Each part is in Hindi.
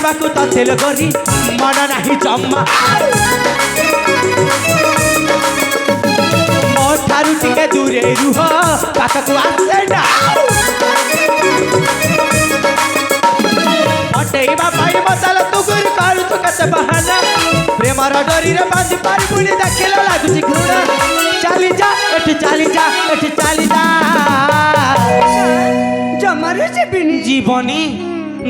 पाइबाकु तते लगरी मन नाही जम्मा मो ठारू टिके दूरे रुह पाखकु आसे ना हटेइबा पाइ मसाल तुगुर करू तो कते बहाना प्रेमर डरी रे बांधी पारि पुनी देखिला लागुची घृणा चली जा एठी चली जा एठी चली जा जमारे जीवनी जीवनी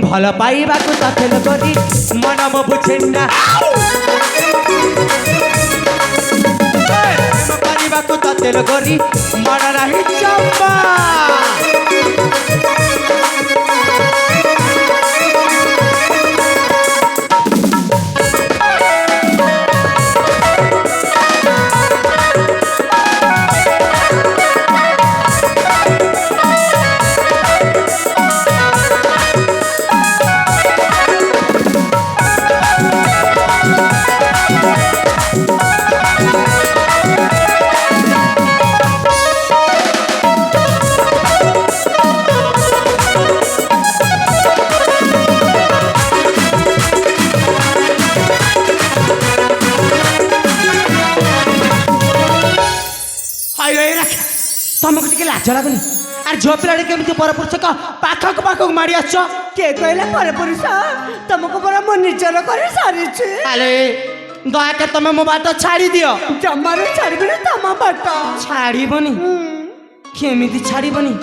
भल पाइबाकु तते लगरी मन म बुझेना प्रेम पाइबाकु तते लगरी मन नाही जम्मा तुमको टिके लाज लगुनि आर झील पिला केमती परपुरुष पाखक पाखक माड़ी आस के कहला पर पुरुष तुमको बड़ा मन निचर कर सारी अरे दयाके तुम मो बाट छाड़ी दियो जमारे छाड़बे तम बाट छाड़बनी केमिति छाड़बनी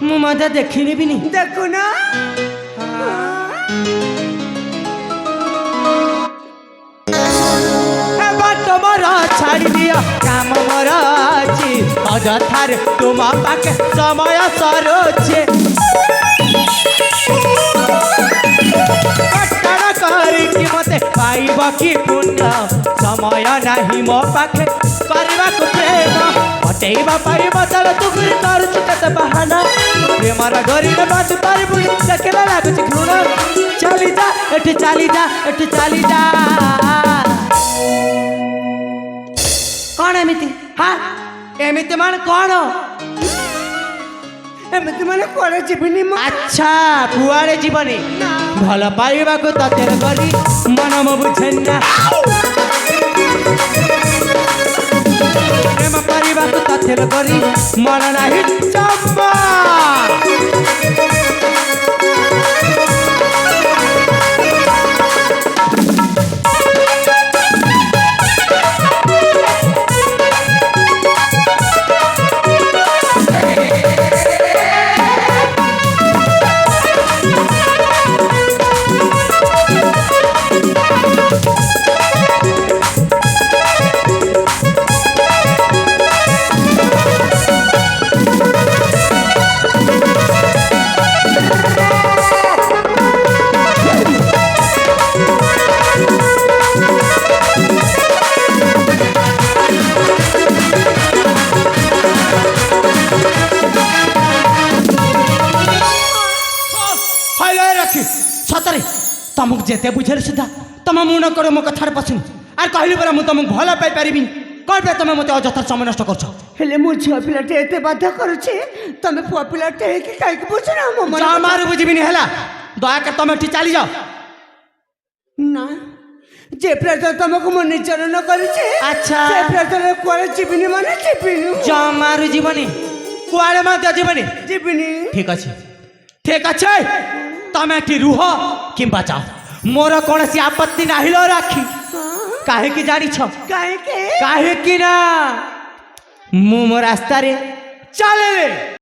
मु मजा देखिनी भी नहीं देखो ना मोर छाड़ी दियो काम मोर अछि अजथार तुम पाके समय सरोचे कटण करिकी मते पाइब कि पुण्य समय नाही मो पाखे करबा को प्रेम हटेइबा पाइब चल तुगुरी करू कते बहाना प्रेमर डोरी रे बात पारिबु देखला लागुची घृणा चली जा एठी चली जा एठी चली जा कौन एमिति हाँ एमिति मान कौन एमती माने कुआड़े जीवनी अच्छा कुआड़े जीवनी भल पाइबाकु तते करी मन म बुझेना प्रेम पाइबाकु तते करी मन नाही जम्मा सतरे तुमको जेते बुझे सुधा तुम मुण कर मो कथार पसुन आर कहली परा मु तुमको भल पाई पारिबि कौन पे तुम मते अजथा समय नष्ट करछ हेले मु झिया पिलाटे एते बाध्य करूछे तमे पुआ पिलाटे कि काई के बुझना मो मन जा मार बुझबिनी हला दया कर तुम एठी चली जाओ ना जे प्रजा तुमको मन निचर न करूछे अच्छा से प्रजा कुआड़े जीवनी माने जीवनी जा मार जीवनी कुआड़े मते जीवनी जीवनी ठीक अच्छे तुम एठी रुह किंबा जाओ मोर कौन सी आपत्ति नाही लो राखी काहे की जानी छ काहे के काहे की ना मु मो रास्ता रे चले रे।